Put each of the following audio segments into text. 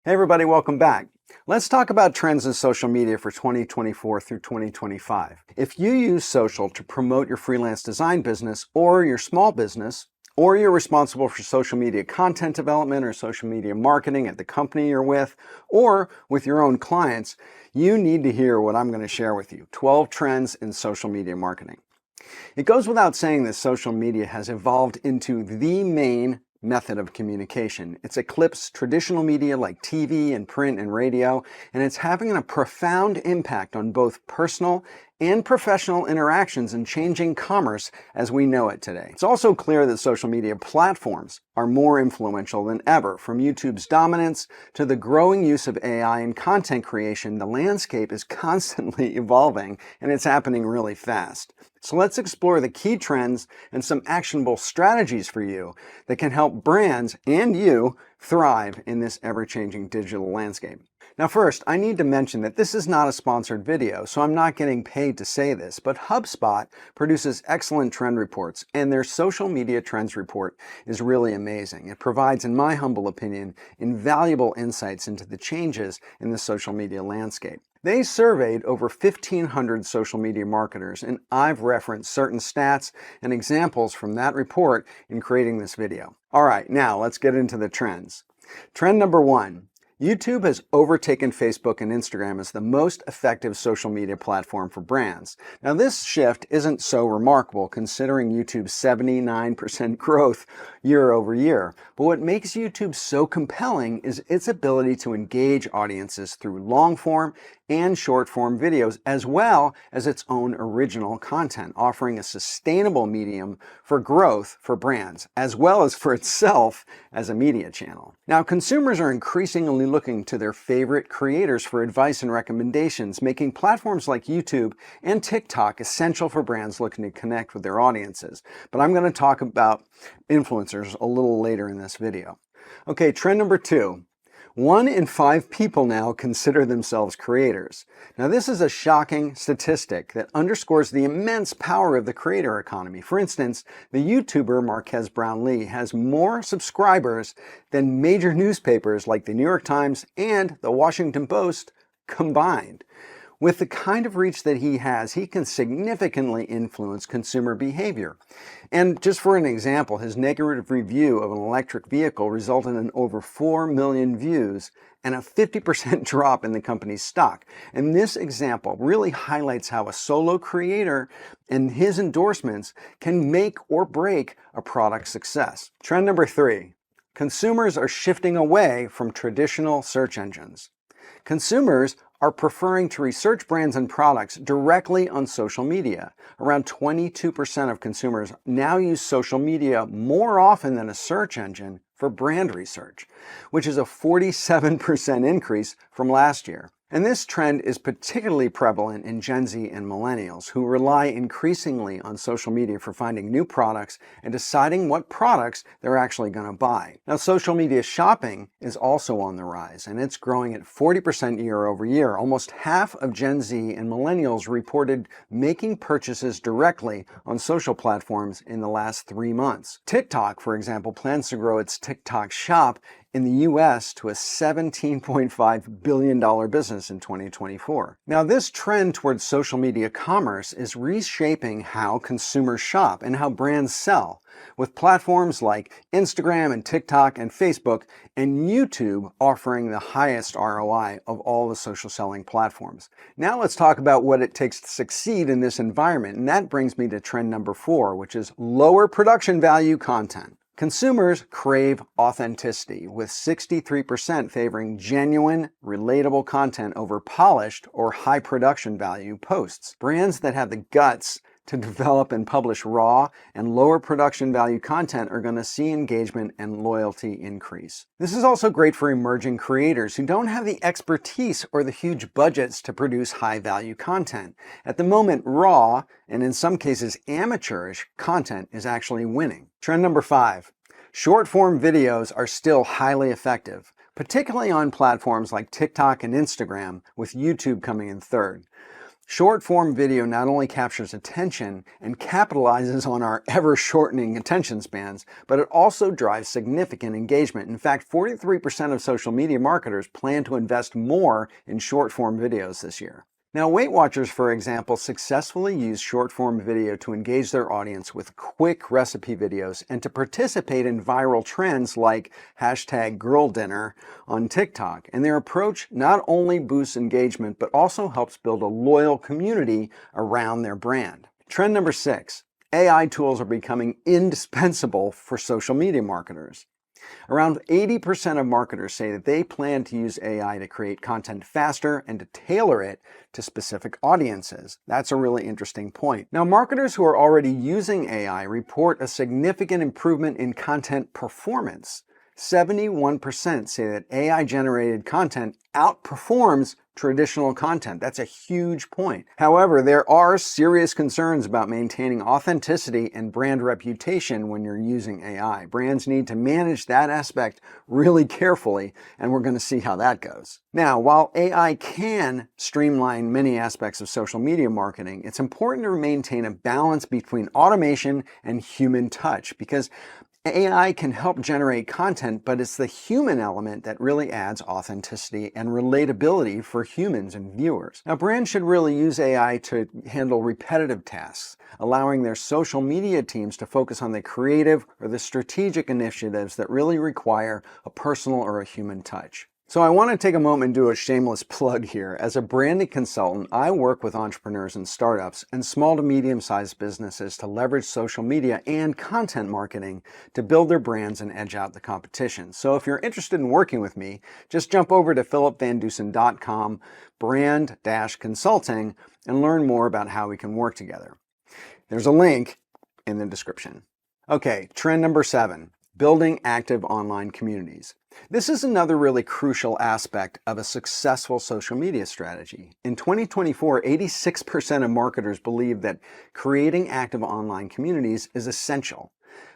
Hey everybody, welcome back. Let's talk about trends in social media for 2024 through 2025. If you use social to promote your freelance design business or your small business, or you're responsible for social media content development or social media marketing at the company you're with, or with your own clients, you need to hear what I'm going to share with you, 12 trends in social media marketing. It goes without saying that social media has evolved into the main method of communication. It's eclipsed traditional media like TV and print and radio, and it's having a profound impact on both personal and professional interactions and changing commerce as we know it today. It's also clear that social media platforms are more influential than ever. From YouTube's dominance to the growing use of AI in content creation, the landscape is constantly evolving, and it's happening really fast. So let's explore the key trends and some actionable strategies for you that can help brands and you thrive in this ever-changing digital landscape. Now first, I need to mention that this is not a sponsored video, so I'm not getting paid to say this, but HubSpot produces excellent trend reports, and their social media trends report is really amazing. It provides, in my humble opinion, invaluable insights into the changes in the social media landscape. They surveyed over 1,500 social media marketers, and I've referenced certain stats and examples from that report in creating this video. All right, now let's get into the trends. Trend number 1. YouTube has overtaken Facebook and Instagram as the most effective social media platform for brands. Now this shift isn't so remarkable considering YouTube's 79% growth year over year, but what makes YouTube so compelling is its ability to engage audiences through long-form and short-form videos, as well as its own original content, offering a sustainable medium for growth for brands, as well as for itself as a media channel. Now, consumers are increasingly looking to their favorite creators for advice and recommendations, making platforms like YouTube and TikTok essential for brands looking to connect with their audiences. But I'm going to talk about influencers a little later in this video. Okay, trend number 2. 1 in 5 people now consider themselves creators. Now this is a shocking statistic that underscores the immense power of the creator economy. For instance, the YouTuber Marques Brownlee has more subscribers than major newspapers like the New York Times and the Washington Post combined. With the kind of reach that he has, he can significantly influence consumer behavior. And just for an example, his negative review of an electric vehicle resulted in over 4 million views and a 50% drop in the company's stock. And this example really highlights how a solo creator and his endorsements can make or break a product's success. Trend number 3. Consumers are shifting away from traditional search engines. Consumers are preferring to research brands and products directly on social media. Around 22% of consumers now use social media more often than a search engine for brand research, which is a 47% increase from last year. And this trend is particularly prevalent in Gen Z and millennials, who rely increasingly on social media for finding new products and deciding what products they're actually going to buy. Now, social media shopping is also on the rise, and it's growing at 40% year over year. Almost half of Gen Z and millennials reported making purchases directly on social platforms in the last 3 months. TikTok, for example, plans to grow its TikTok shop in the US to a $17.5 billion business in 2024. Now, this trend towards social media commerce is reshaping how consumers shop and how brands sell, with platforms like Instagram and TikTok and Facebook and YouTube offering the highest ROI of all the social selling platforms. Now let's talk about what it takes to succeed in this environment, and that brings me to trend number 4, which is lower production value content. Consumers crave authenticity, with 63% favoring genuine, relatable content over polished or high production value posts. Brands that have the guts to develop and publish raw and lower production value content are going to see engagement and loyalty increase. This is also great for emerging creators who don't have the expertise or the huge budgets to produce high value content. At the moment, raw and in some cases amateurish content is actually winning. Trend number 5. Short form videos are still highly effective, particularly on platforms like TikTok and Instagram, with YouTube coming in third. Short-form video not only captures attention and capitalizes on our ever-shortening attention spans, but it also drives significant engagement. In fact, 43% of social media marketers plan to invest more in short-form videos this year. Now, Weight Watchers, for example, successfully use short-form video to engage their audience with quick recipe videos and to participate in viral trends like #GirlDinner on TikTok. And their approach not only boosts engagement, but also helps build a loyal community around their brand. Trend number 6, AI tools are becoming indispensable for social media marketers. Around 80% of marketers say that they plan to use AI to create content faster and to tailor it to specific audiences. That's a really interesting point. Now, marketers who are already using AI report a significant improvement in content performance. 71% say that AI-generated content outperforms traditional content. That's a huge point. However, there are serious concerns about maintaining authenticity and brand reputation when you're using AI. Brands need to manage that aspect really carefully, and we're going to see how that goes. Now, while AI can streamline many aspects of social media marketing, it's important to maintain a balance between automation and human touch, because AI can help generate content, but it's the human element that really adds authenticity and relatability for humans and viewers. Now, brands should really use AI to handle repetitive tasks, allowing their social media teams to focus on the creative or the strategic initiatives that really require a personal or a human touch. So I want to take a moment and do a shameless plug here. As a branding consultant, I work with entrepreneurs and startups and small to medium-sized businesses to leverage social media and content marketing to build their brands and edge out the competition. So if you're interested in working with me, just jump over to philipvandusen.com brand-consulting and learn more about how we can work together. There's a link in the description. Okay, trend number 7. Building active online communities. This is another really crucial aspect of a successful social media strategy. In 2024, 86% of marketers believe that creating active online communities is essential.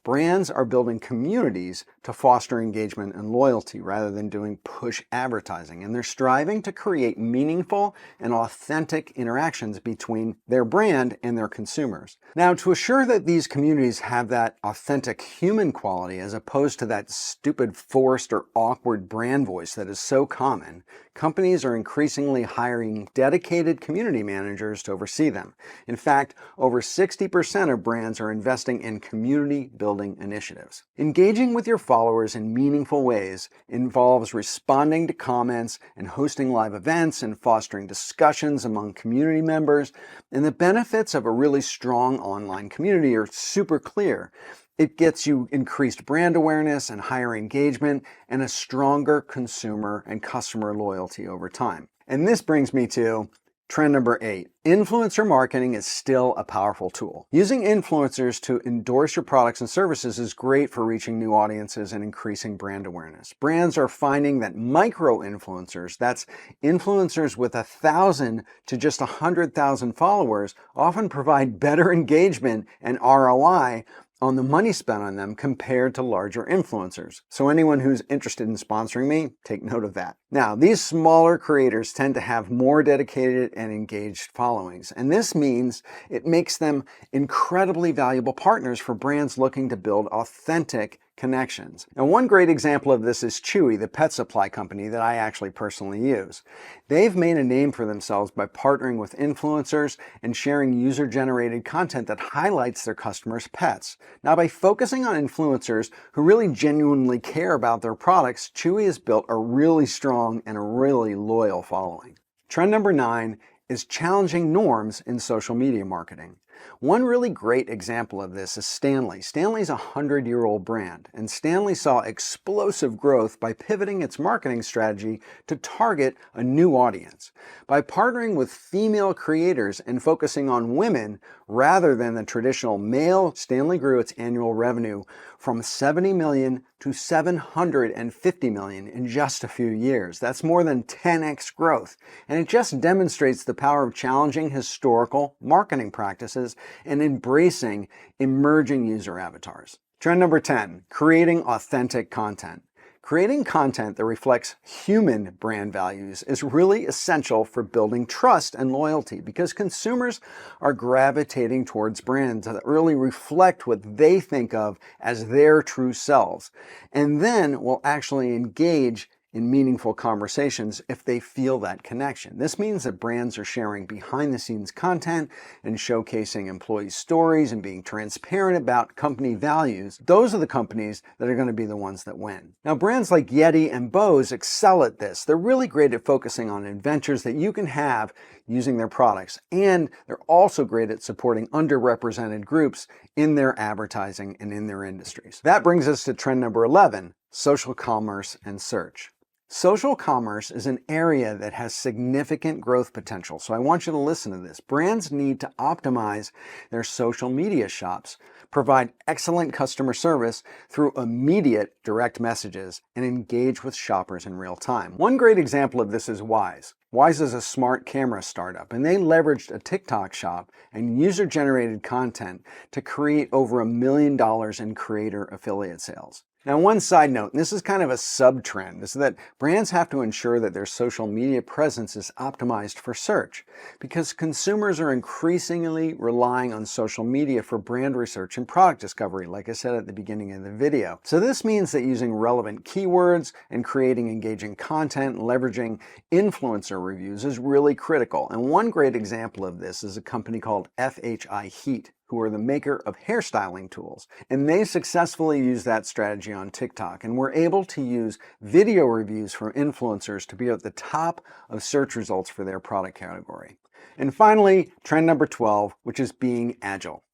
Brands are building communities to foster engagement and loyalty rather than doing push advertising, and they're striving to create meaningful and authentic interactions between their brand and their consumers. Now, to assure that these communities have that authentic human quality as opposed to that stupid forced or awkward brand voice that is so common, companies are increasingly hiring dedicated community managers to oversee them. In fact, over 60% of brands are investing in community building initiatives. Engaging with your followers in meaningful ways involves responding to comments and hosting live events and fostering discussions among community members. And the benefits of a really strong online community are super clear. It gets you increased brand awareness and higher engagement and a stronger consumer and customer loyalty over time. And this brings me to trend number 8. Influencer marketing is still a powerful tool. Using influencers to endorse your products and services is great for reaching new audiences and increasing brand awareness. Brands are finding that micro-influencers, that's influencers with 1,000 to just 100,000 followers, often provide better engagement and ROI on the money spent on them compared to larger influencers. So anyone who's interested in sponsoring me, take note of that. Now, these smaller creators tend to have more dedicated and engaged followings, and this means it makes them incredibly valuable partners for brands looking to build authentic connections. And one great example of this is Chewy, the pet supply company that I actually personally use. They've made a name for themselves by partnering with influencers and sharing user-generated content that highlights their customers' pets. Now, by focusing on influencers who really genuinely care about their products, Chewy has built a really strong and a really loyal following. Trend number 9 is challenging norms in social media marketing. One really great example of this is Stanley. Stanley's a 100-year-old brand, and Stanley saw explosive growth by pivoting its marketing strategy to target a new audience. By partnering with female creators and focusing on women rather than the traditional male, Stanley grew its annual revenue from $70 million to $750 million in just a few years. That's more than 10x growth, and it just demonstrates the power of challenging historical marketing practices and embracing emerging user avatars. Trend number 10, creating authentic content. Creating content that reflects human brand values is really essential for building trust and loyalty because consumers are gravitating towards brands that really reflect what they think of as their true selves, and then will actually engage in meaningful conversations if they feel that connection. This means that brands are sharing behind-the-scenes content and showcasing employee stories and being transparent about company values. Those are the companies that are going to be the ones that win. Now, brands like Yeti and Bose excel at this. They're really great at focusing on adventures that you can have using their products, and they're also great at supporting underrepresented groups in their advertising and in their industries. That brings us to trend number 11, social commerce and search. Social commerce is an area that has significant growth potential, so I want you to listen to this. Brands need to optimize their social media shops, provide excellent customer service through immediate direct messages, and engage with shoppers in real time. One great example of this is Wyze. Wyze is a smart camera startup, and they leveraged a TikTok shop and user-generated content to create over $1 million in creator affiliate sales. Now, one side note, and this is kind of a sub-trend, is that brands have to ensure that their social media presence is optimized for search because consumers are increasingly relying on social media for brand research and product discovery, like I said at the beginning of the video. So this means that using relevant keywords and creating engaging content, leveraging influencer reviews is really critical. And one great example of this is a company called FHI Heat, who are the maker of hairstyling tools. And they successfully used that strategy on TikTok and were able to use video reviews from influencers to be at the top of search results for their product category. And finally, trend number 12, which is being agile.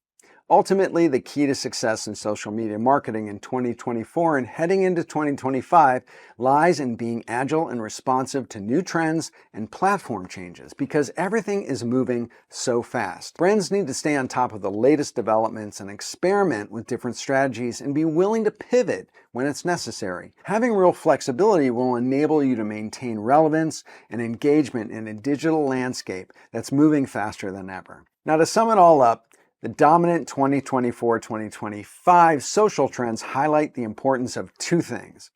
Ultimately, the key to success in social media marketing in 2024 and heading into 2025 lies in being agile and responsive to new trends and platform changes because everything is moving so fast. Brands need to stay on top of the latest developments and experiment with different strategies and be willing to pivot when it's necessary. Having real flexibility will enable you to maintain relevance and engagement in a digital landscape that's moving faster than ever. Now, to sum it all up, the dominant 2024-2025 social trends highlight the importance of two things.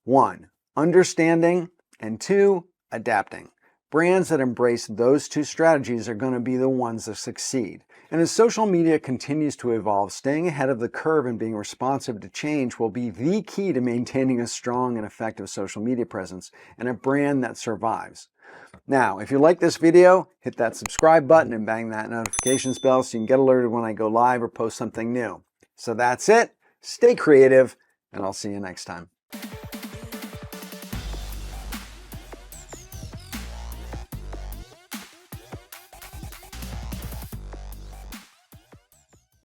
1, understanding, and 2, adapting. Brands that embrace those two strategies are going to be the ones that succeed. And as social media continues to evolve, staying ahead of the curve and being responsive to change will be the key to maintaining a strong and effective social media presence and a brand that survives. Now, if you like this video, hit that subscribe button and bang that notifications bell so you can get alerted when I go live or post something new. So that's it. Stay creative, and I'll see you next time.